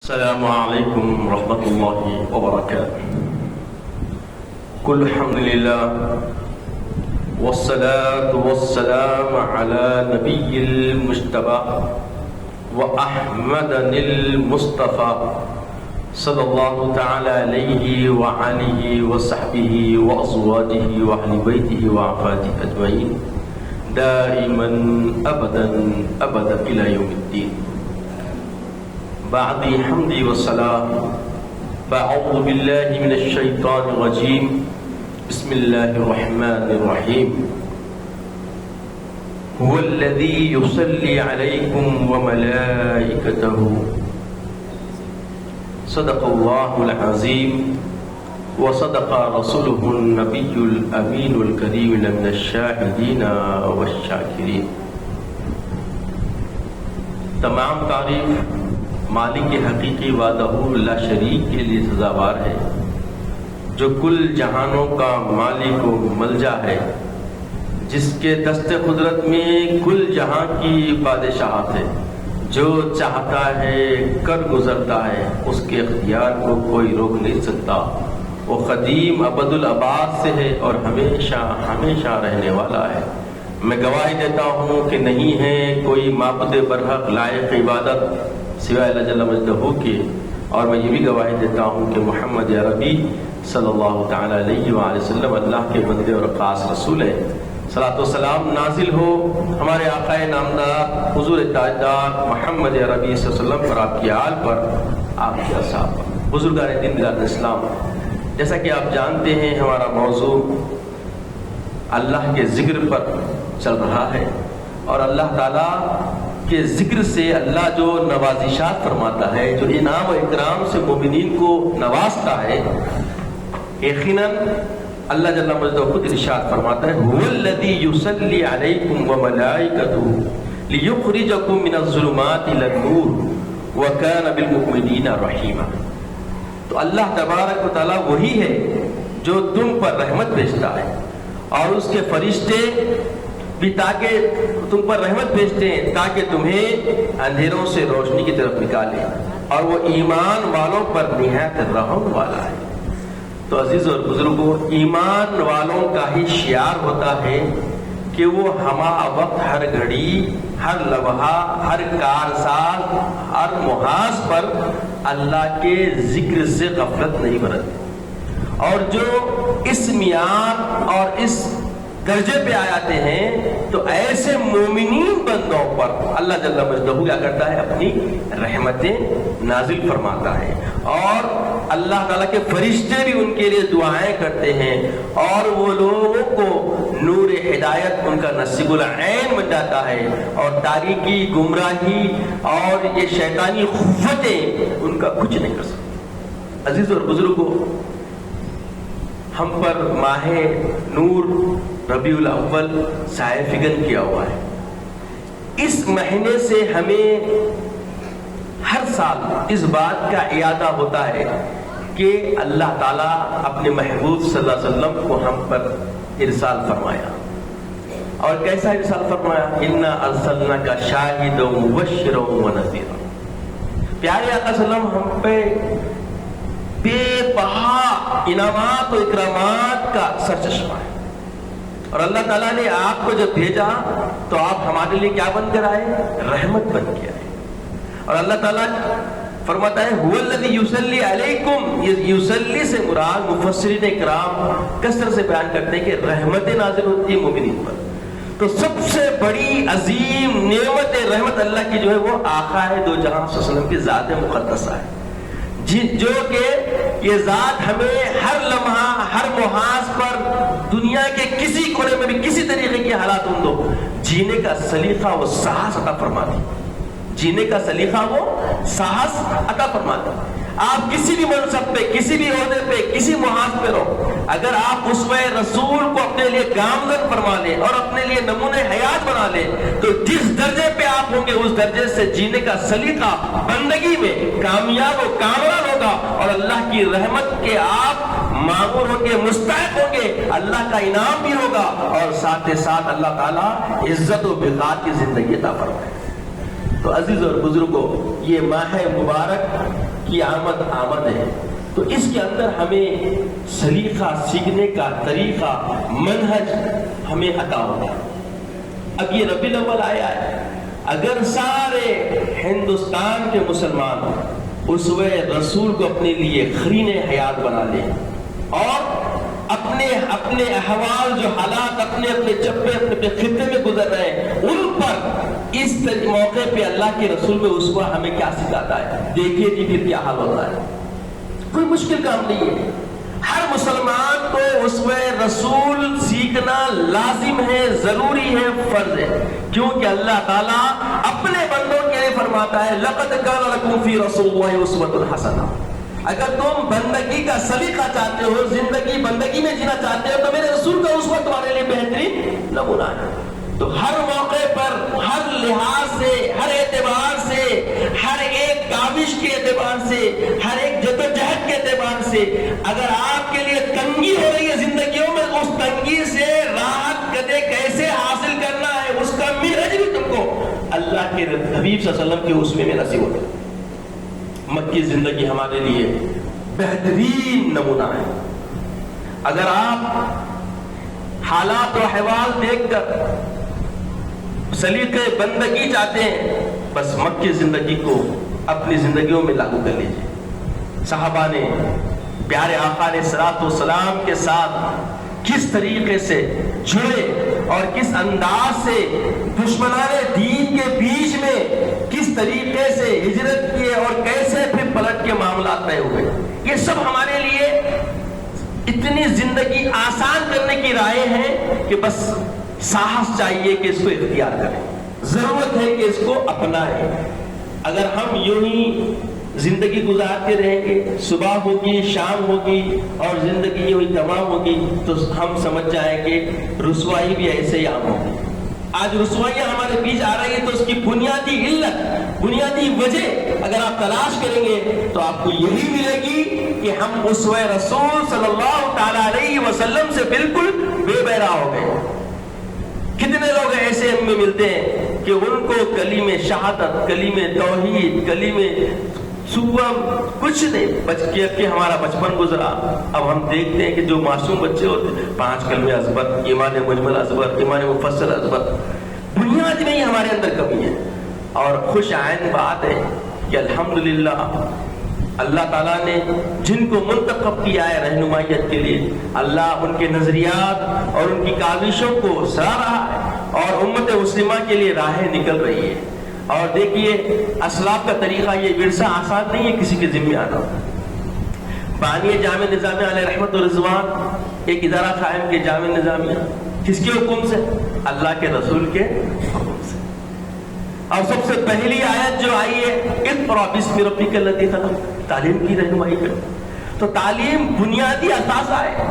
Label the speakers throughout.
Speaker 1: السلام علیکم ورحمۃ اللہ وبرکاتہ. کل الحمد للہ والصلاة والسلام علی نبی المجتبی وأحمد المصطفى صلی اللہ تعالی علیہ وآلہ وصحبہ وأزواجہ وأہل بیتہ وعفاته اجمعین دائما ابدا ابدا الی یوم الدین. بعد حمدی والصلاة فأعوذ بالله من الشیطان الرجیم. بسم اللہ الرحمن الرحیم. هو الذی یصلی علیکم وملائکته صدق اللہ العظیم وصدق رسوله النبی الامین الکریم من الشاہدین والشاکرین. تمام تعریف مالک حقیقی وحدہ لا شریک کے لیے سزاوار ہے، جو کل جہانوں کا مالک و ملجا ہے، جس کے دست قدرت میں کل جہاں کی بادشاہت ہے. جو چاہتا ہے کر گزرتا ہے، اس کے اختیار کو کوئی روک نہیں سکتا. وہ قدیم ابد الآباد سے ہے اور ہمیشہ ہمیشہ رہنے والا ہے. میں گواہی دیتا ہوں کہ نہیں ہے کوئی معبود برحق لائق عبادت سوائے اللہ جل مجدہ کے، اور میں یہ بھی گواہی دیتا ہوں کہ محمد عربی صلی اللہ تعالی علیہ وآلہ وسلم اللہ کے بندے اور خاص رسول ہیں. صلاۃ و سلام نازل ہو ہمارے آقا نامدار حضور تاجدار محمد عربی صلی اللہ علیہ وسلم پر، آپ کی آل پر، آپ کے اصحاب پر. بزرگان دین بزرگان اسلام، جیسا کہ آپ جانتے ہیں ہمارا موضوع اللہ کے ذکر پر چل رہا ہے، اور اللہ تعالیٰ کے ذکر سے اللہ جو نوازشات فرماتا ہے، جو انعام و اکرام سے مومنین کو نوازتا ہے، یقیناً اللہ جل مجدہ خود ارشاد فرماتا ہے هو الذی یصلی علیکم وملائکتہ لیخرجکم من الظلمات الی النور وکان بالمؤمنین رحیما. تو اللہ تبارک و تعالیٰ وہی ہے جو تم پر رحمت بھیجتا ہے، اور اس کے فرشتے بھی تاکہ تم پر رحمت بھیجتے ہیں تاکہ تمہیں اندھیروں سے روشنی کی طرف نکالے، اور وہ ایمان والوں پر نہایت رحم والا ہے. تو عزیز اور بزرگوں، ایمان والوں کا ہی شعار ہوتا ہے کہ وہ ہمہ وقت ہر گھڑی، ہر لمحہ، ہر کارساز، ہر محاذ پر اللہ کے ذکر سے غفلت نہیں برتتے. اور جو اس معیار اور اس درجے پہ آ جاتے ہیں تو ایسے مومنین بندوں پر اللہ جل مجدہ کیا کرتا ہے؟ اپنی رحمتیں نازل فرماتا ہے، اور اللہ تعالیٰ کے فرشتے بھی ان کے لیے دعائیں کرتے ہیں، اور وہ لوگوں کو نور ہدایت ان کا نصیب العین بن جاتا ہے، اور تاریکی، گمراہی اور یہ شیطانی خفتیں ان کا کچھ نہیں کر سکتے. عزیز اور بزرگوں، ہم پر ماہ نور ربیع الاول سایہ فگن کیا ہوا ہے. اس مہینے سے ہمیں ہر سال اس بات کا اعادہ ہوتا ہے کہ اللہ تعالیٰ اپنے محبوب صلی اللہ علیہ وسلم کو ہم پر ارسال فرمایا. اور کیسا ارسال فرمایا؟ انا ارسلناک شاہدا ومبشرا ونذیرا. پیارے آقا صلی اللہ علیہ وسلم ہم پہ بے بہا انعامات و اکرامات کا سرچشمہ ہے، اور اللہ تعالیٰ نے آپ کو جب بھیجا تو آپ ہمارے لیے کیا بن کر آئے؟ رحمت بن کے آئے. اور اللہ تعالیٰ فرماتا ہے هو الذی یصلی علیکم. یہ یصلی سے مراد مفسرین اکرام کثرت سے بیان کرتے ہیں کہ رحمت نازل ہوتی ہے مومنین پر. تو سب سے بڑی عظیم نعمت رحمت اللہ کی جو ہے وہ آقا ہے دو جہاں صلی اللہ علیہ وسلم کی ذات مقدسہ ہے، جو کہ یہ ذات ہمیں ہر لمحہ، ہر محاذ پر، دنیا کے کسی کونے میں بھی کسی طریقے کی حالات ہوں تو جینے کا سلیقہ و ساہس عطا فرماتی. جینے کا سلیقہ وہ ساہس عطا فرماتی. آپ کسی بھی منصب پہ، کسی بھی عہدے پہ، کسی محاذ پہ رہو، اگر آپ اسوہ رسول کو اپنے لیے گامزن فرما لیں اور اپنے لیے نمونہ حیات بنا لیں تو جس درجے پہ آپ ہوں گے اس درجے سے جینے کا سلیقہ بندگی میں کامیاب و کامران ہوگا، اور اللہ کی رحمت کے آپ معمور ہوں گے، مستحق ہوں گے، اللہ کا انعام بھی ہوگا، اور ساتھ ساتھ اللہ تعالیٰ عزت و بغات کی زندگی عطا فرمائے. تو عزیز اور بزرگوں، یہ ماہ مبارک کی آمد ہے، تو اس کے اندر ہمیں سلیقہ سیکھنے کا طریقہ منہج ہمیں عطا ہوگا۔ اب یہ ربیع الاول آیا ہے، اگر سارے ہندوستان کے مسلمان اسوہ رسول کو اپنے لیے قرین حیات بنا لیں اور اپنے احوال جو حالات اپنے چپے اپنے خطے میں گزر رہے ہیں ان پر اس موقع پہ اللہ کے رسول میں اسوہ ہمیں کیا سکھاتا ہے، دیکھیے جی پھر کیا حال ہوتا ہے۔ کوئی مشکل کام نہیں ہے، ہر مسلمان کو اسوہ رسول سیکھنا لازم ہے، ضروری ہے، فرض ہے، کیونکہ اللہ تعالیٰ اپنے بندوں کے لیے فرماتا ہے لَقَدْ كَانَ لَكُمْ فِي رَسُولِ اللَّهِ أُسْوَةٌ حَسَنَةٌ۔ اگر تم بندگی کا سلیقہ چاہتے ہو، زندگی بندگی میں جینا چاہتے ہو، تو میرے رسول کا اسوہ تمہارے لیے بہترین نمونہ ہے۔ تو ہر موقع پر، ہر لحاظ سے، ہر اعتبار سے، ہر ایک کاوش کے اعتبار سے، ہر ایک جدوجہد کے اعتبار سے اگر آپ کے لیے تنگی ہو رہی ہے زندگیوں میں، اس تنگی سے راحت کیسے حاصل کرنا ہے اس کا منہج بھی تم کو اللہ کے حبیب صلی اللہ علیہ وسلم کے اسوے میں نصیب ہوتا ہے۔ مکی زندگی ہمارے لیے بہترین نمونہ ہے۔ اگر آپ حالات و احوال دیکھ کر سلیقے بندگی چاہتے ہیں، بس مکی زندگی کو اپنی زندگیوں میں لاگو کر لیجیے۔ صحابہ نے پیارے آقا علیہ الصلوۃ والسلام کے ساتھ کس طریقے سے جڑے اور کس انداز سے دشمنان دین کے بیچ میں کس طریقے سے ہجرت کیے اور کیسے پھر پلٹ کے معاملات طے ہوئے، یہ سب ہمارے لیے اتنی زندگی آسان کرنے کی رائے ہیں کہ بس ساہس چاہیے کہ اس کو اختیار کریں، ضرورت ہے کہ اس کو اپنائیں۔ اگر ہم یوں ہی زندگی گزارتے رہیں گے، صبح ہوگی، شام ہوگی اور زندگی یوں ہی تمام ہوگی، تو ہم سمجھ جائیں کہ رسوائی بھی ایسے ہی عام ہوگی۔ آج رسوائیاں ہمارے بیچ آ رہی ہیں تو اس کی بنیادی علت، بنیادی وجہ اگر آپ تلاش کریں گے تو آپ کو یہی ملے گی کہ ہم اسوہ رسول صلی اللہ تعالی علیہ وسلم سے بالکل بے بہرا ہو گئے۔ کتنے لوگ ایسے ہمیں ملتے ہیں کہ ان کو کلمہ شہادت، کلمہ توحید، کلمہ صبح کچھ نہیں بچ کے ہمارا بچپن گزرا، اب ہم دیکھتے ہیں کہ جو معصوم بچے ہوتے ہیں 5 کلمہ ازبر، ایمان مجمل ازبر، ایمان مفصل ازبر، بنیاد میں ہی ہمارے اندر کمی ہے۔ اور خوش عین بات ہے کہ الحمدللہ اللہ تعالیٰ نے جن کو منتخب کیا ہے رہنمائیت کے لیے، اللہ ان کے نظریات اور ان کی کاوشوں کو سراہ رہا ہے اور امت مسلمہ کے لیے راہیں نکل رہی ہے۔ اور دیکھیے اسلاف کا طریقہ، یہ ورثہ آسان نہیں ہے کسی کے ذمہ آنا۔ بانی جامع نظامیہ علیہ رحمت و رضوان ایک ادارہ قائم کے جامع نظامیہ، کس کے حکم سے؟ اللہ کے رسول کے حکم سے۔ اور سب سے پہلی آیت جو آئی ہے اقرأ باسم ربک الذی خلق، تعلیم کی رہنمائی کر۔ تو تعلیم بنیادی اثاثہ ہے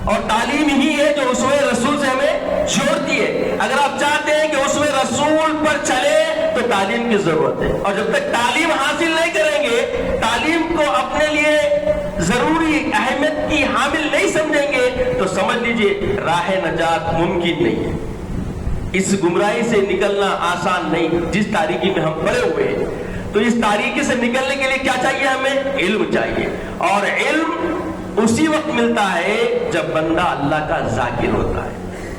Speaker 1: اور تعلیم ہی ہے جو اسوہ رسول سے ہمیں جوڑتی ہے۔ اگر آپ چاہتے ہیں کہ اسوہ رسول پر چلے تو تعلیم کی ضرورت ہے، اور جب تک تعلیم حاصل نہیں کریں گے، تعلیم کو اپنے لیے ضروری اہمیت کی حامل نہیں سمجھیں گے، تو سمجھ لیجئے راہ نجات ممکن نہیں ہے۔ اس گمراہی سے نکلنا آسان نہیں جس تاریکی میں ہم پڑے ہوئے ہیں۔ تو اس تاریکی سے نکلنے کے لیے کیا چاہیے؟ ہمیں علم چاہیے، اور علم اسی وقت ملتا ہے جب بندہ اللہ کا ذاکر ہوتا ہے۔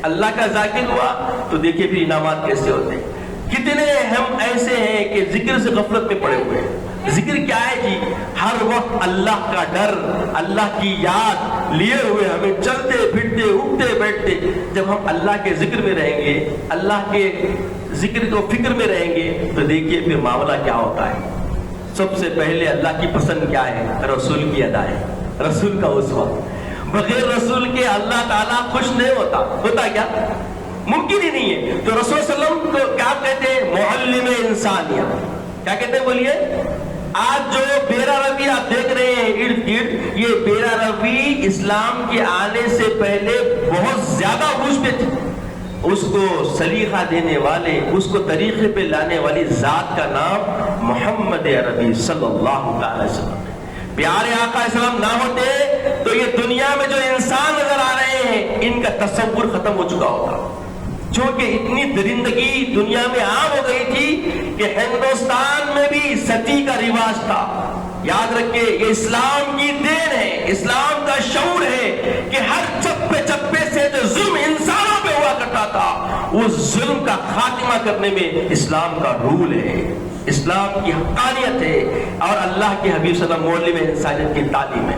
Speaker 1: اللہ کا ذاکر ہوا تو دیکھیے پھر انعامات کیسے ہوتے ہیں۔ کتنے ہم ایسے ہیں کہ ذکر سے غفلت میں پڑے ہوئے ہیں۔ ذکر کیا ہے جی؟ ہر وقت اللہ کا ڈر، اللہ کی یاد لیے ہوئے ہمیں چلتے پھرتے اٹھتے بیٹھتے۔ جب ہم اللہ کے ذکر میں رہیں گے، اللہ کے ذکر کو فکر میں رہیں گے، تو دیکھیے پھر معاملہ کیا ہوتا ہے۔ سب سے پہلے اللہ کی پسند کیا ہے؟ رسول کی ادا ہے، رسول کا اسوہ۔ بغیر رسول کے اللہ تعالیٰ خوش نہیں ہوتا۔ ہوتا کیا؟ ممکن ہی نہیں ہے۔ تو رسول صلی اللہ علیہ وسلم کو کیا کہتے ہیں؟ معلم انسانیہ۔ کیا کہتے ہیں بولیے؟ آج جو بیرا روی آپ دیکھ رہے ہیں ارد گرد، یہ بیرا روی اسلام کے آنے سے پہلے بہت زیادہ عروج پہ تھی۔ اس کو سلیقہ دینے والے، اس کو طریقے پہ لانے والی ذات کا نام محمد عربی صلی اللہ علیہ وسلم ہے۔ پیارے آقا علیہ السلام نہ ہوتے تو یہ دنیا میں جو انسان نظر آ رہے ہیں ان کا تصور ختم ہو چکا ہوتا، چونکہ اتنی درندگی دنیا میں عام ہو گئی تھی کہ ہندوستان میں بھی ستی کا رواج تھا۔ یاد رکھیں یہ اسلام کی دین ہے، اسلام کا شعور ہے کہ ہر چپے چپے سے جو ظلم انسانوں پہ ہوا کرتا تھا اس ظلم کا خاتمہ کرنے میں اسلام کا رول ہے، اسلام کی حقانیت ہے اور اللہ کے حبیب صلی اللہ علیہ وسلم انسانیت کی تعلیم ہے۔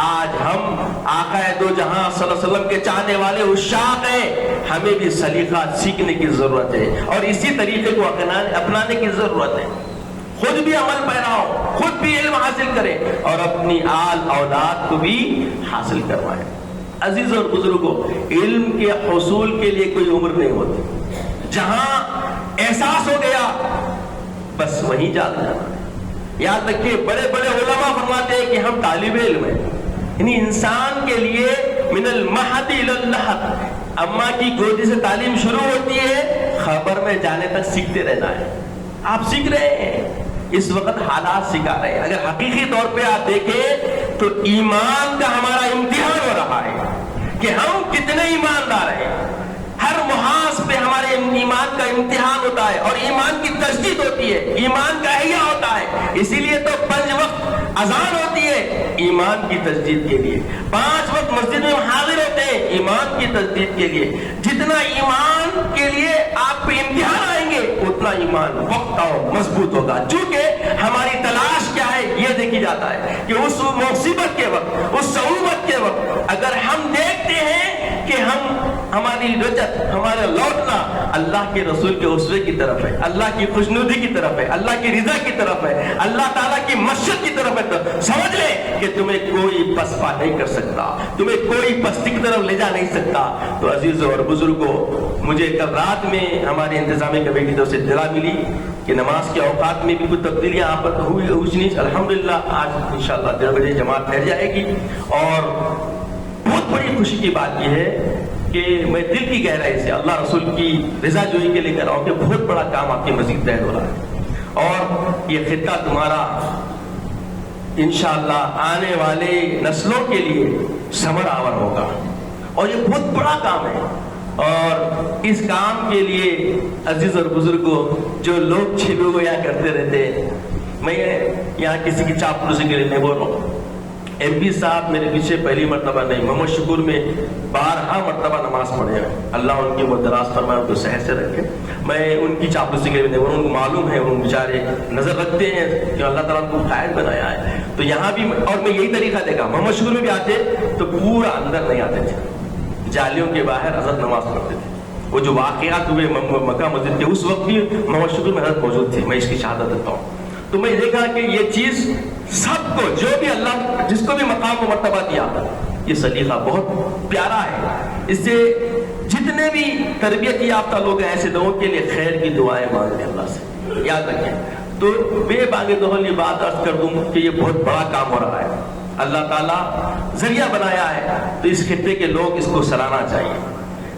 Speaker 1: آج ہم آقا دو جہاں صلی اللہ علیہ وسلم کے چاہنے والے عشاق ہیں، ہمیں بھی سلیقہ سیکھنے کی ضرورت ہے اور اسی طریقے کو اپنانے کی ضرورت ہے۔ خود بھی عمل پیرا ہو، خود بھی علم حاصل کریں اور اپنی آل اولاد کو بھی حاصل کروائیں۔ عزیز اور بزرگوں، علم کے حصول کے لیے کوئی عمر نہیں ہوتی، جہاں احساس ہو گیا بس وہیں جانا ہے۔ یاد رکھیے بڑے بڑے علماء فرماتے ہیں کہ ہم طالب علم ہیں، یعنی انسان کے لیے من المہد الی اللحد، اماں کی گودی سے تعلیم شروع ہوتی ہے، خبر میں جانے تک سیکھتے رہنا ہے۔ آپ سیکھ رہے ہیں، اس وقت حالات سکھا رہے ہیں۔ اگر حقیقی طور پہ آپ دیکھیں تو ایمان کا ہمارا امتحان ہو رہا ہے کہ ہم کتنے ایماندار ہیں۔ ہر محاذ پہ ہمارے ایمان کا امتحان ہوتا ہے اور ایمان کی تجدید ہوتی ہے، ایمان کا احیاء ہوتا ہے۔ اسی لیے تو 5 وقت اذان ہوتی ہے ایمان کی تجدید کے لیے، 5 وقت مسجد میں حاضر ہوتے ہیں ایمان کی تجدید کے لیے۔ جتنا ایمان کے لیے آپ پہ امتحان آئیں گے اتنا ایمان پختہ اور مضبوط ہوگا، چونکہ ہماری تلاش کیا ہے یہ دیکھی جاتا ہے کہ اس مصیبت کے وقت، اس صعوبت کے وقت اگر ہم دیکھتے ہیں کہ ہماری رجت، ہمارا لوٹنا اللہ کے رسول کے اسوے کی طرف ہے، اللہ کی خوشنودی کی طرف ہے، اللہ کی رضا کی طرف ہے، اللہ تعالیٰ کی مسجد کی طرف ہے، تو سمجھ لیں کہ تمہیں کوئی پسپا نہیں کر سکتا، تمہیں کوئی پستی کی طرف لے جا نہیں سکتا۔ تو عزیزوں اور بزرگوں، مجھے کل رات میں ہمارے انتظامیہ کمیٹی کی طرف سے اطلاع ملی کہ نماز کے اوقات میں بھی کچھ تبدیلیاں آپ پر ہوئی نہیں۔ الحمدللہ آج انشاءاللہ 1:30 بجے جماعت ٹھہر جائے گی اور بہت بڑی خوشی کی بات یہ ہے کہ میں دل کی گہرائی سے اللہ رسول کی رضا جوئی کے لیے کہہ رہا ہوں کہ بہت بڑا کام آپ کے مزید طے ہو رہا ہے اور یہ خطہ تمہارا انشاءاللہ آنے والے نسلوں کے لیے ثمر آور ہوگا اور یہ بہت بڑا کام ہے۔ اور اس کام کے لیے عزیز اور بزرگوں، جو لوگ چھپے ہوئے یہاں کرتے رہتے ہیں، میں یہاں کسی کی چاپلوسی کے لیے نہیں بول رہا ہوں۔ ایم پی صاحب میرے پیچھے پہلی مرتبہ نہیں، محمد شکور میں 12 مرتبہ نماز پڑھے ہیں، اللہ ان کی عمر دراز فرمائے، ان کو صحت سے رکھے۔ میں ان کی چاپلوسی کے لیے نہیں بول رہا ہوں، ان کو معلوم ہے، وہ بیچارے نظر رکھتے ہیں کہ اللہ تعالیٰ کو قائد بنایا ہے۔ تو یہاں بھی اور میں یہی طریقہ دیکھا، محمد شکور میں بھی آتے تو پورا اندر نہیں آتے تھے، جالیوں کے باہر حضرت نماز پڑھتے تھے۔ وہ جو واقعات ہوئے مکہ مسجد کے اس وقت بھی محمد شکور میں حضرت موجود تھی، میں اس کی شہادت دیتا ہوں۔ تو میں دیکھا کہ یہ چیز سب کو، جو بھی اللہ جس کو بھی مقام و مرتبہ دیا، یہ سلیقہ بہت پیارا ہے۔ اس سے جتنے بھی تربیت یافتہ لوگ ہیں ایسے لوگوں کے لیے خیر کی دعائیں مانگتے ہیں اللہ سے، یاد رکھیں۔ تو بے باغ دہلی بات عرض کر دوں کہ یہ بہت بڑا کام ہو رہا ہے، اللہ تعالیٰ ذریعہ بنایا ہے، تو اس خطے کے لوگ اس کو سراہنا چاہیے۔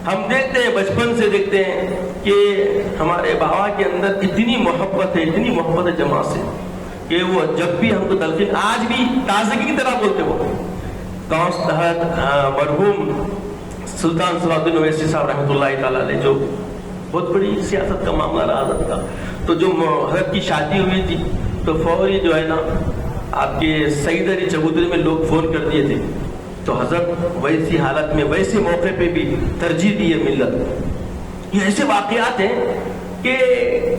Speaker 1: ہم دیکھتے ہیں، بچپن سے دیکھتے ہیں کہ ہمارے بابا کے اندر اتنی محبت ہے، اتنی محبت ہے جماعت سے کہ وہ جب بھی ہم کو تلقین، آج بھی تازگی کی طرح بولتے وہ گاؤں تحت مرحوم سلطان صلاح الدین اویسی صاحب رحمۃ اللہ تعالیٰ علیہ، جو بہت بڑی سیاست کا معاملہ رہا حضرت کا، تو جو حضرت کی شادی ہوئی تھی تو فوری جو ہے نا آپ کے سعید علی چبوتری میں لوگ فون کر دیے تھے، تو حضرت ویسی حالت میں ویسے موقع پہ بھی ترجیح دی ہے ملت۔ یہ ایسے واقعات ہیں کہ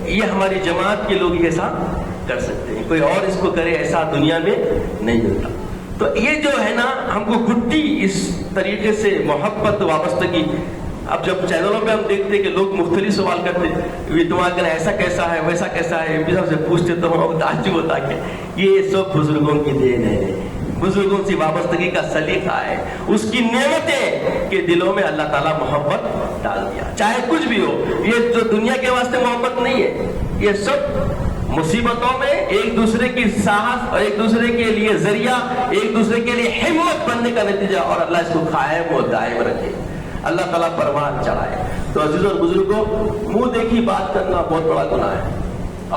Speaker 1: یہ ہماری جماعت کے لوگ ایسا کر سکتے ہیں، کوئی اور اس کو کرے ایسا دنیا میں نہیں ملتا۔ تو یہ جو ہے نا ہم کو گھٹی اس طریقے سے محبت وابستگی، اب جب چینلوں پہ ہم دیکھتے کہ لوگ مختلف سوال کرتے، یہ تمہارا کہنا ایسا کیسا ہے ویسا کیسا ہے، ایم پی صاحب سے پوچھتے تو ہم تعجب ہوتا کہ یہ سب بزرگوں کی دین ہے، بزرگوں سے وابستگی کا سلیقہ ہے، اس کی نعمتیں کہ دلوں میں اللہ تعالیٰ محبت ڈال دیا، چاہے کچھ بھی ہو۔ یہ جو دنیا کے واسطے محبت نہیں ہے، یہ سب مصیبتوں میں ایک دوسرے کی ساحت اور ایک دوسرے کے لیے ذریعہ، ایک دوسرے کے لیے ہمت بننے کا نتیجہ، اور اللہ اس کو قائم و دائم رکھے، اللہ تعالیٰ پروان چڑھائے۔ تو عزیز اور بزرگوں، منہ دیکھی بات کرنا بہت بڑا گناہ ہے،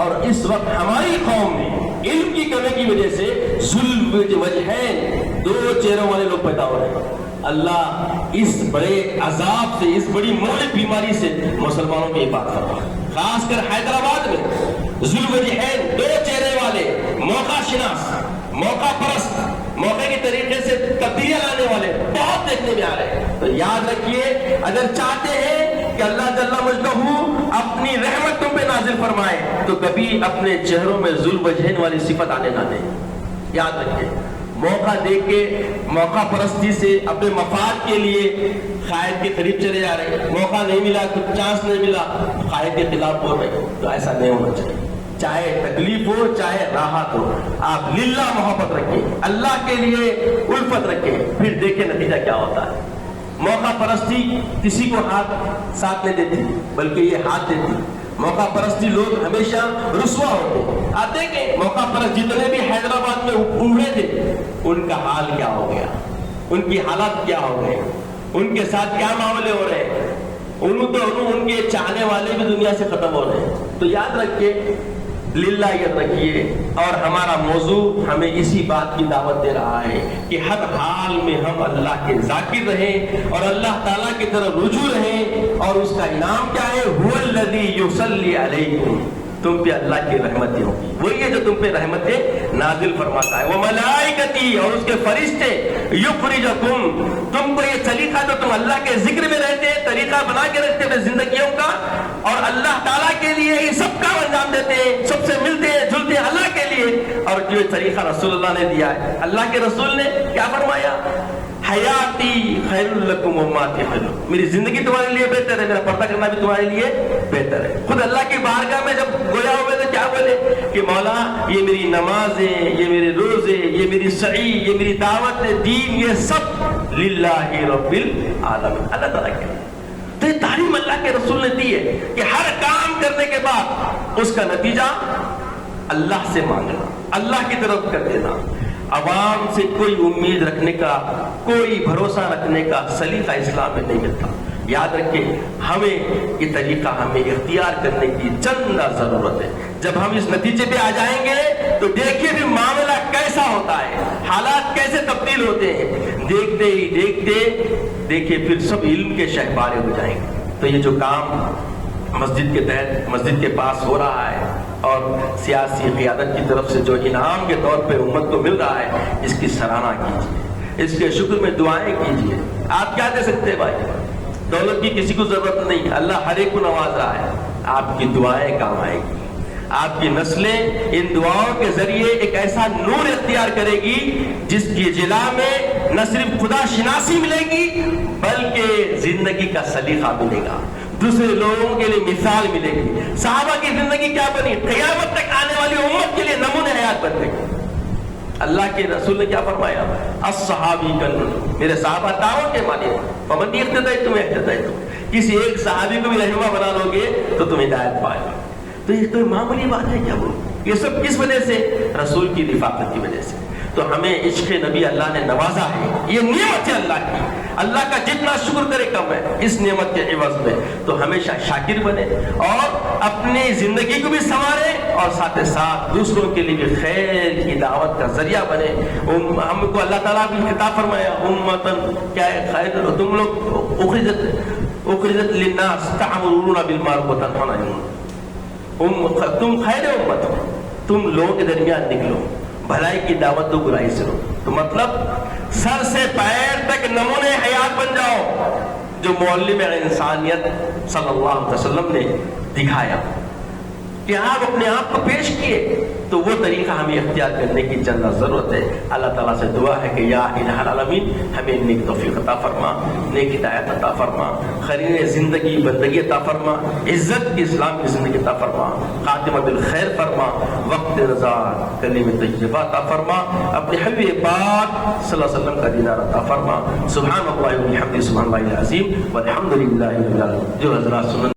Speaker 1: اور اس وقت ہماری قوم میں علم کی کمی کی وجہ سے ظلم وجہین، 2 چہروں والے لوگ پیدا ہو رہے ہیں۔ اللہ اس بڑے عذاب سے، اس بڑی مہلک بیماری سے مسلمانوں کی حفاظت فرمائے، خاص کر حیدرآباد میں ظلم وجہین، 2 چہرے والے، موقع شناس، موقع پرست، موقع کے طریقے سے تبدیلیاں لانے والے بہت دیکھنے میں آ رہے ہیں۔ تو یاد رکھیے، اگر چاہتے ہیں کہ اللہ جل مجدہ اپنی رحمت تم پہ نازل فرمائے تو کبھی اپنے چہروں میں ذل وجہین والی صفت آنے نہ دیں۔ یاد رکھیے، موقع دیکھ کے موقع پرستی سے اپنے مفاد کے لیے قائد کے قریب چلے جا رہے ہیں، موقع نہیں ملا، کچھ چانس نہیں ملا، قائد کے خلاف بول رہے ہیں، تو ایسا نہیں ہونا چاہیے۔ چاہے تکلیف ہو چاہے راحت ہو، آپ للہ محبت رکھیں، اللہ کے لیے الفت رکھیں، پھر دیکھیں نتیجہ کیا ہوتا ہے۔ موقع پرستی کسی کو ہاتھ ساتھ نہیں دیتی بلکہ یہ ہاتھ دیتی۔ موقع پرستی لوگ ہمیشہ رسوا ہوتے۔ آپ دیکھیں موقع پرست جتنے بھی حیدرآباد میں ابھرے تھے، ان کا حال کیا ہو گیا، ان کی حالات کیا ہو گئے، ان کے ساتھ کیا معاملے ہو رہے ہیں، ان کے چاہنے والے بھی دنیا سے ختم ہو رہے ہیں۔ تو یاد رکھیے، للہیت رکھیے، اور ہمارا موضوع ہمیں اسی بات کی دعوت دے رہا ہے کہ ہر حال میں ہم اللہ کے ذاکر رہیں اور اللہ تعالیٰ کی طرف رجوع رہیں، اور اس کا انعام کیا ہے؟ هو الذی یصلی علیکم، تم پہ اللہ کی رحمتیں ہوگی، وہی ہے جو تم پہ رحمتیں نازل فرماتا ہے، وہ ملائکتی، اور اس کے فرشتے، یخرجکم، تم کو یہ طریقہ جو تم اللہ کے ذکر میں رہتے ہیں، طریقہ بنا کے رکھتے ہیں زندگیوں کا، اور اللہ تعالیٰ کے لیے یہ سب کا انجام دیتے ہیں، سب سے ملتے ہیں جلتے ہیں اللہ کے لیے، اور جو طریقہ رسول اللہ نے دیا ہے، اللہ کے رسول نے کیا فرمایا؟ حیاتی خیر لکم وماتی خیر، میری زندگی تمہارے لیے بہتر ہے، میرا پردہ کرنا بھی تمہارے لیے بہتر ہے۔ خود اللہ کی بارگاہ میں جب گویا ہوئے تو کیا بولے کہ مولا یہ میری نمازیں، یہ میرے روزے، یہ میری سعی، یہ میری دعوت دین، یہ سب للہ رب العالمین، اللہ تعالیٰ کے۔ تو یہ تعلیم اللہ کے رسول نے دی ہے کہ ہر کام کرنے کے بعد اس کا نتیجہ اللہ سے مانگنا، اللہ کی طرف کر دینا۔ عوام سے کوئی امید رکھنے کا، کوئی بھروسہ رکھنے کا سلیقہ اسلام میں نہیں ملتا۔ یاد رکھیں، ہمیں یہ طریقہ ہمیں اختیار کرنے کی چند ضرورت ہے۔ جب ہم اس نتیجے پہ آ جائیں گے تو دیکھیے بھی معاملہ کیسا ہوتا ہے، حالات کیسے تبدیل ہوتے ہیں، دیکھتے ہی دیکھیے پھر سب علم کے شہبارے ہو جائیں گے۔ تو یہ جو کام مسجد کے تحت، مسجد کے پاس ہو رہا ہے، اور سیاسی قیادت کی طرف سے جو انعام کے طور پہ امت کو مل رہا ہے، اس کی سراہنا کیجیے، اس کے شکر میں دعائیں کیجیے۔ آپ کیا دے سکتے ہیں بھائی؟ دولت کی کسی کو ضرورت نہیں، اللہ ہر ایک کو نواز رہا ہے، آپ کی دعائیں کام آئے گی، آپ کی نسلیں ان دعاؤں کے ذریعے ایک ایسا نور اختیار کرے گی جس کی جلا میں نہ صرف خدا شناسی ملے گی بلکہ زندگی کا سلیقہ ملے گا، دوسرے لوگوں کے لیے مثال ملے گی۔ صحابہ کی زندگی کیا بنی؟ قیامت تک آنے والی امت کے لیے نمونہ حیات بن گئی۔ اللہ کے رسول نے کیا فرمایا؟ الصحابی کالنجوم، میرے صحابہ تاروں کے مانند، فمن اقتدیتم اہتدیتم، کسی ایک صحابی کو بھی رہنما بنا لو گے تو تم ہدایت پائے گے۔ تو یہ کوئی معمولی بات ہے کیا؟ وہ یہ سب کس وجہ سے؟ رسول کی رفاقت کی وجہ سے۔ تو ہمیں عشق نبی اللہ نے نوازا ہے، یہ نعمت ہے اللہ کی، اللہ کا جتنا شکر کرے کم ہے اس نعمت کے عوض میں۔ تو ہمیشہ شاکر بنے اور اپنی زندگی کو بھی سنوارے، اور ساتھ ساتھ دوسروں کے لیے بھی خیر کی دعوت کا ذریعہ بنے۔ ہم کو اللہ تعالیٰ بھی خطاب فرمایا، امتن کیا ہے خیر، تم لوگ اخرجت للناس تعمرون بالمعروف وتنهون عن المنکر، تم خیر امت ہو، تم لوگوں کے درمیان نکلو، بھلائی کی دعوت تو برائی سے رو۔ تو مطلب سر سے پیر تک نمونے حیات بن جاؤ جو معلم انسانیت صلی اللہ علیہ وسلم نے دکھایا کہ آپ اپنے آپ کو پیش کیے۔ تو وہ طریقہ ہمیں اختیار کرنے کی چند ضرورت ہے۔ اللہ تعالیٰ سے دعا ہے کہ یا الہ العالمین ہمیں نیک توفیق عطا فرما، نیک ہدایت عطا فرما، خیر زندگی بندگی عطا فرما، عزت کی اسلام کی زندگی عطا فرما، خاتمہ بالخیر فرما، وقت رضا کلمہ طیبہ عطا فرما، اپنے حبیب پاک صلی اللہ علیہ وسلم کا دیدار عطا فرما۔ سبحان اللہ و بحمدہ، سبحان اللہ العظیم والحمد للہ رب العالمین۔ جو حضرات سنن